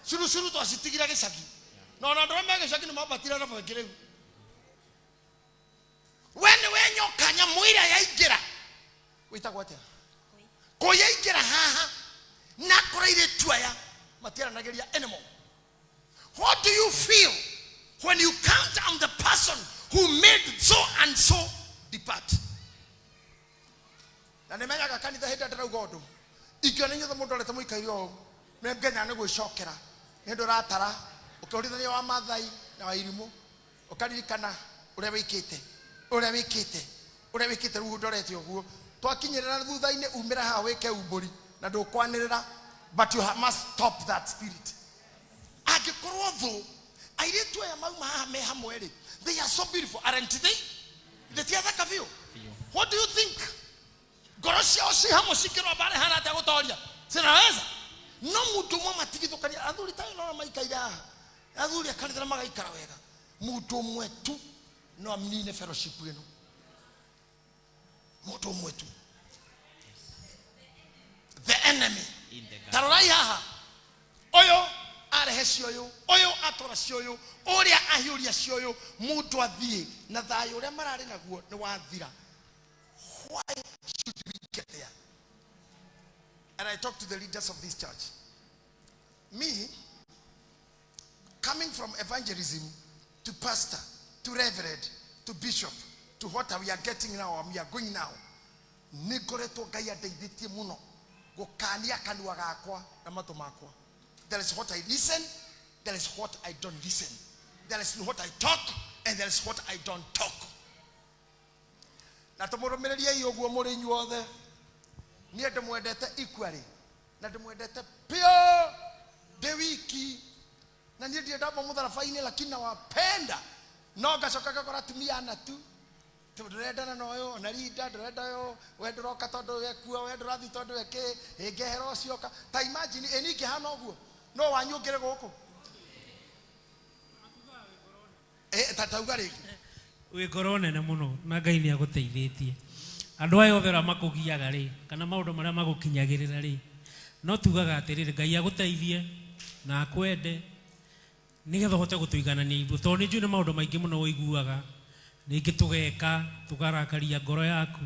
shuru twacitigira gicagi no ndo mege gicagi ni mabatira na bagire When wenyoka nyamuira yaingira witagwo atia ko yaingira haha na koraire tuaya matiara nageria anymore. What do you feel when you count on the person who made so and so depart? Na nemenya kanitha henda ndaugondo ikiona nyothe mundu orete muikairio mengenya ne gwicokera nendo ratara ukiorithania wa mathai na wa irimu ukaririkana uria wikite ruhu ndorete uguo twakinyirira thutha-ini umira ha wike umburi na ndukwanirira, but you must stop that spirit. Agikorwo tho airetu aya mauma haha me hamwe ri, they are so beautiful, aren't they? Ndetiathaka vio. What do you think? Gorosia osi hamo sikirwa bare hana ate gutoria sinaweza no mutu mwe matigithukania athuri tayo no maikaira athuri akanithira magaikara wega mutu mwe tu no amnine fellowship eno mutu mwe tu the enemy tarai haha oyo arehe cio oyo atora cio oria ahiuria cio mutu athie na thayo uria marari naguo ni wathira. Why should we get there? And I talk to the leaders of this church. Me, coming from evangelism to pastor, to reverend, to bishop, to what we are getting now, and we are going now. There is what I listen, there is what I don't listen. There is what I talk, and there is what I don't talk. Na tumurumireria yoguo muri nyuothe nie ndimwendete equally na ndimwendete pio de wiki na nie ndienda mutharabaini lakini nawapenda no ngacoka ngakora tumia na tu turendana na uyu na rinda ndurenda uyu we nduroka tondu wekua we ndurathi tondu weke ngehero cioka ta imagine eniki hana uguo no wanyungire guku tatauga rigi we korone na muno na Ngai ni aguteithitie andu ayo thera makugiaga ri kana maundu maria magukinyagirira ri no tugaga atiriri Ngai aguteithie na akwende nigetha hote gutuiganania ithu to ni njune maundu maingi muno wiguaga ningi tugeka tugarakaria ngoro yaku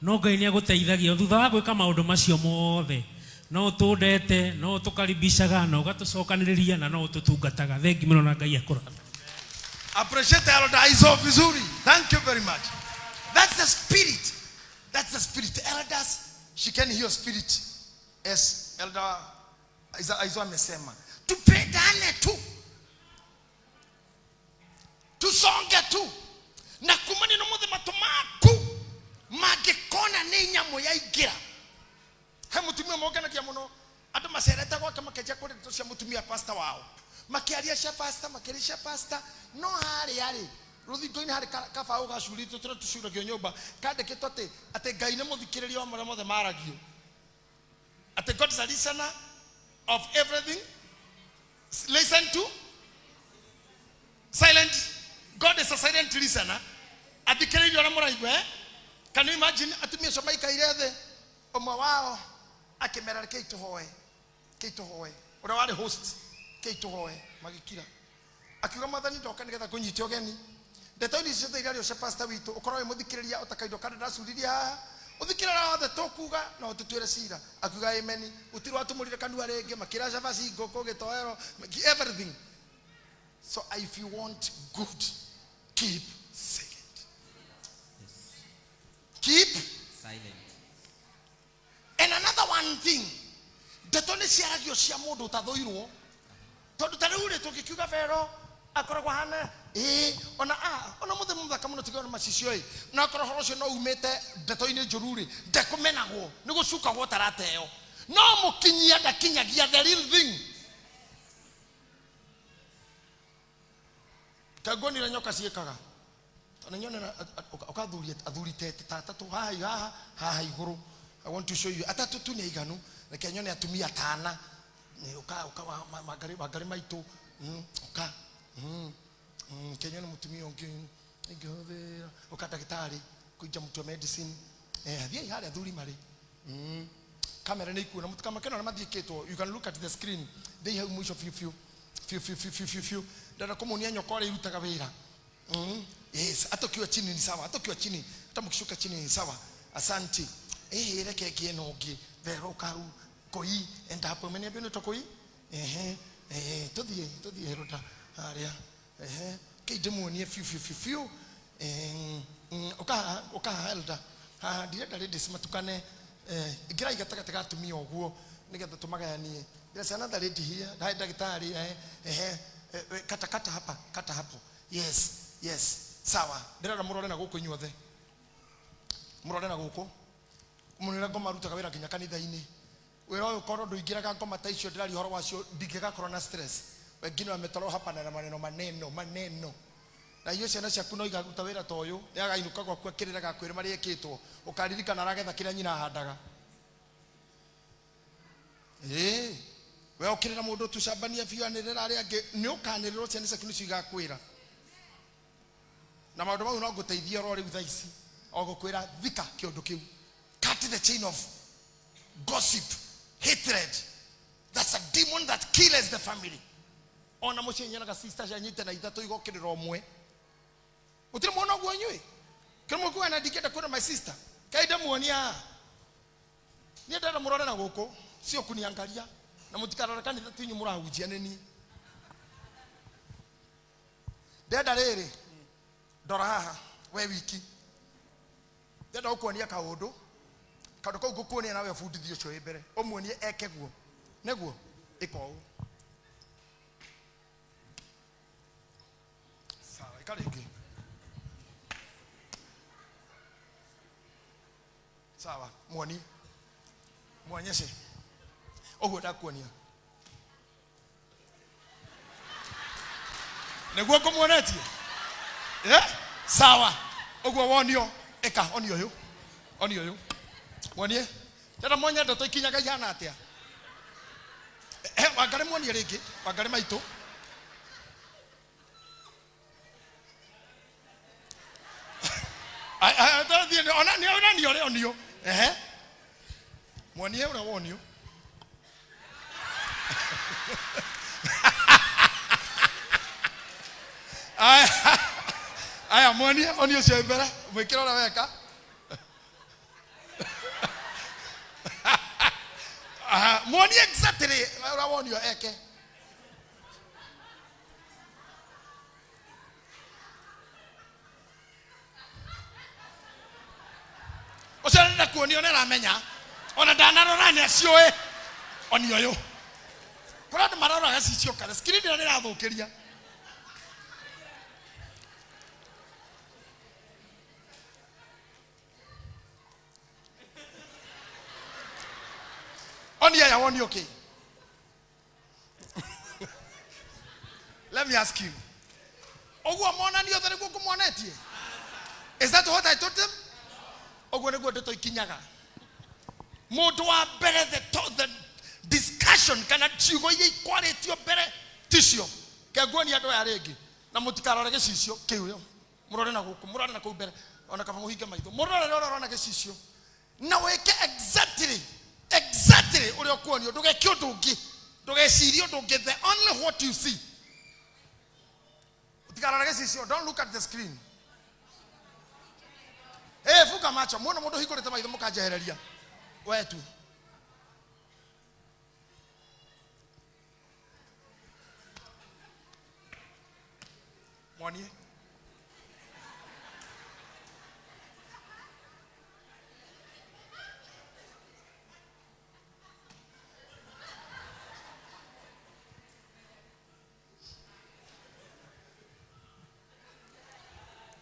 no Ngai ni aguteithagia thutha wa gwika maundu macio mothe no tundete no tukaribishaga no gatucokaniriria na no tutungataga thengi muno na Ngai akuratha. Appreciate Elder Iso vizuri. Thank you very much. That's the spirit. That's the spirit. Elders, she can hear spirit. As Elder Iso amesema. Tupendane tu. Tusonge tu. Na kumani no muthe matumaku. Magekona ni nyamo ya igira. He mutumia mogana kia muno. Ado masereta kwa kama keja kore tosia mutumia pastor wao. Makiaria sha pastor, makiaria pastor. No hari ruthingo ini hari kabau gacurito tira tucuragio nyumba kandikitwo ati Ngai ni muthikiriria wa maria mothe maragio ati God is a listener of everything. Listen to silent. God is a silent listener. Athikiriria ora muraigwe. Can you imagine atumia so maikaire the omwe wao akimera keituhoe ora wari host keituhoe magikira akiuga mathani ndoka nigetha kunyitio geni ndeto ni cio theirio cia pastor witu ukorwo muthikiriria utakaindo kana ndacuriria uthikirira othe tukuga na ututwire cira akiuga amen utirwa atumurire kanua ringi makira chabasi ngoko gitoero everything. So if you want good, keep silent. Keep silent. And another one thing, ndeto ni ciaragio cia mundu utathoirwo tondu tariure tukikiuga vero akoragwa hana ona muthe muthaka muno tigona macicio na akorwo horo cio no umete ndeto-ini njururi ndekumenagwo ni gucukagwo tarateo no mukinyia ndakinyagia the real thing. Kagoni na nyoka ciekaga tona nyona ukathuria athurite tatatu haha iguru. I want to show you atatu tu ni iganu na kenyone atumia tana uka magari maitu uka kenyone mutumia ongi ingehothe uka daktari kuja mtu medicine thie hali athuri mari kamera ni kuona mtu kama kena mathieketwo. You can look at the screen they have mwisho few dada kumunia nyokore irutaga wira Yes, hata ukiwa chini ni sawa, hata ukiwa chini, hata mkishuka chini ni sawa. Asante. Reke kienogi vero kau koi enda hapo meniambia ni tokoi. Todie rota aria. Kidemuonie fiu. Oka elda. Direct ladies matukane igira igataka atumia oguo nigetha tumagayanie. There's another lady here, daktari kata hapa, kata hapo. Yes. Sawa. Ndĩrenda mũrore na gũkũ inyuothe. Mũrore na gũkũ. Mũnira ngoma rutaga wĩra nginya kanitha-inĩ. Wĩra ũyũ korwo ndũingĩraga ngoma ta icio ndĩrari horo wacio ndingĩgakorwo na stress. Wengine wametoro hapa na maneno. Na hiyo ciana ciaku no igaruta wĩra ta ũyũ, nĩagainuka gwaku akĩrĩra gakwĩrĩ marĩa ekĩtwo. Ũkaririkana aragetha kĩrĩa nyina ahandaga. We ũkĩrĩra mũndũ tucambania biũ anĩrĩra arĩa angĩ nĩ ũkanĩrĩrwo ciana ciaku nĩcio igakwĩra. Na maũndũ mau no ngũteithia ro rĩu thaa ici. O gũkwĩra thika kĩũndũ kĩu. Cut the chain of gossip, hatred. That's a demon that kills the family. Ona mũciĩ nyenaga sister cianyite na ithatũ igokĩrĩra ũmwe. Ũtirĩ muona ũguo inyuĩ? Kĩrĩ mũkuga na ndingĩenda kuona my sister. Kaida muonia. Niĩ ndĩrenda mũrore na gũkũ. Sio kuniangalia. Na mũtikarora kanitha tinyu mũrahunjia nini. Ndĩrenda rĩrĩ. Ndora haha we wiki. Ndĩrenda gũkuonia kaũndũ. Kaũndũ kau ngũkuonia nawe bundithio ũcio mbere. Ũmuonie eke guo. Nĩguo ĩka ũũ. Sawa, ĩka rĩngĩ. Sawa, muonie. Muonyeshe. Ũguo ndakuonia. Nĩguo ngũmuonetie. Sawa. Ũguo wonio. Eka onio ũyũ. Onio ũyũ. Muonie. Tena mwonya ndoto ikinyaga ihana atĩa. Wangare muonie rĩngĩ. Wangare maitũ. Onio. Muonie ũrĩa wonio. Aya muonie onio cio mbere. Mwĩkĩra ũrĩa weka. Muonie exactly ũrĩa wonio eke. Ũcerenda kuonio nĩ ramenya. Ona ndanarora nĩ acioe. Onio ũyũ. Kũrĩa andũ maroraga cicio kana skrini nĩ ĩrathũkĩria. Onia ya woni okay. Let me ask you. Ogwo mona ni othe niguo kumonetie. Is that what I told them? Ogwo niguo ndeto ikinyaga. Mundu wa mbere the discussion kana ciugo iria ikwaritio mbere ticio. Kegwo ni andu ya ringi na mutikarore gicicio kiuyo. Murore na guku, murore na kuu mbere. Ona kaba muhinge maitho. Murore rora na gicicio. Na weke exactly uri okuonio ndugeke undu ungi ndugecirie undu ungi the only what you see. Utikarora gicicio, don't look at the screen. Fuka macho, muona mundu hingurite maitho mukanjehereria wetu. Muonie.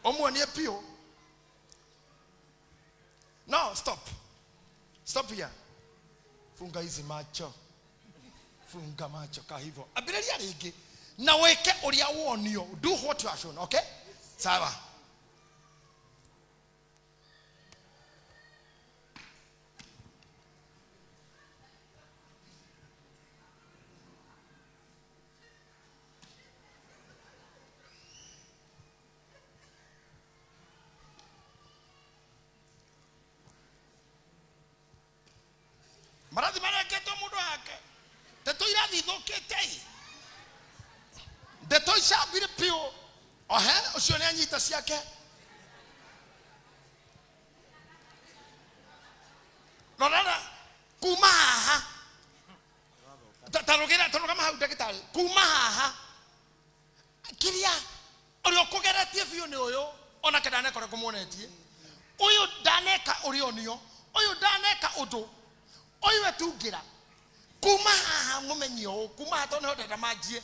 Omuonie pio. No, stop. Stop here. Funga hizi macho. Funga macho ka hivyo. Abiria ringi. Na weke uria wonio. Do what you are shown, okay? Sawa. Marathi mareketo mundu wake. Ndeto irathi thukite. Ndeto icambire pio. Ohe, ucio ni anyita ciake. Rorara kuma haha. Tarogera mahau ndagitari. Kuma haha. Kiria uri okugeretie biu ni uyu ona kedane kore kumuonetie. Uyu daneka uri onio. Uyu daneka undu. Uyu etungira. Kuma haha mumenyio kuma hato ne hodera majie.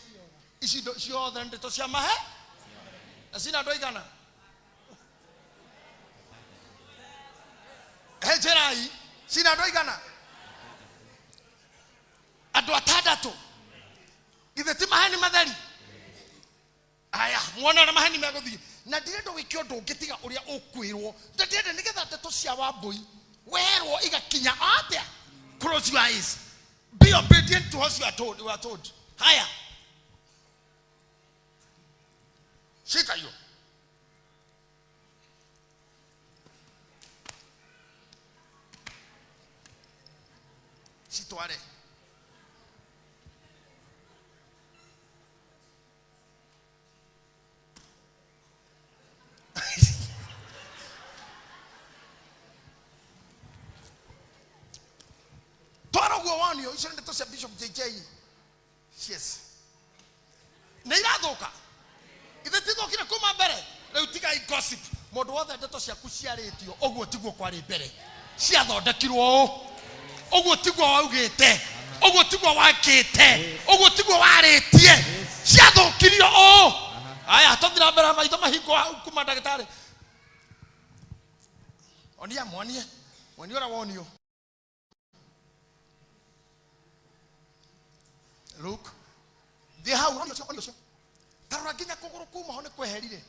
Ici ciothe ndeto cia mahe. Asina ndoigana. Hejerai sina ndoigana. Andu atandatu. Ithe ti maheni matheri. Aya muona na maheni meguthie. Na ndirendo wikio ndungitiga uria ukwirwo. Ndirende nigetha ndeto cia Wambui werwo igakinya atia. Close your eyes. Be obedient to what you are told. Haya. Shika hiyo. Sitware. Twara gwo wanio icio ndeto cia Bishop JJ. Yes. Neirathuka. Ithe tithokire kuma mbere. Riu tiga I gossip. Mundu wothe ndeto ciaku ciaritio ogwo tiguo kwari mbere. Ciathondekirwo o. Ogwo tiguo waugite. Ogwo tiguo wakite. Ogwo tiguo waritie. Ciathukirio o. Aya tothira mbere maitho mahingo kuma ndagitari. Onia monie. Woniora wonio. Look. They have on your Taraginya kuguru kuma hone kweherire.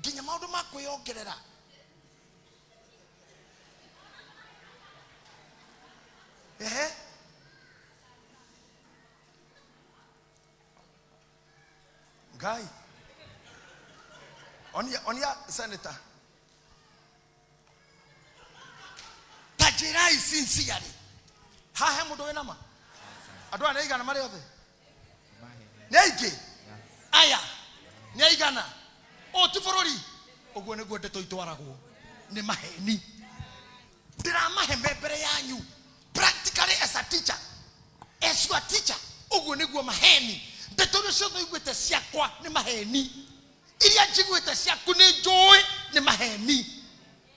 Ginya maundu makwiyongerera. Guy. Onia senator. Tajirai sincerely. Hahe mundu we nama. Adu anaigana mari othe. Neige. Aya. Neigana. O tiforori. Ogwo neguo ndeto itwaragwo. Ni maheni. Ndira mahembe mbere yanyu. Practically as a teacher. As your teacher. Ogwo neguo maheni. Ndeto cio igwete ciakwa ni maheni. Iria njigwete ciaku ni njui ni maheni.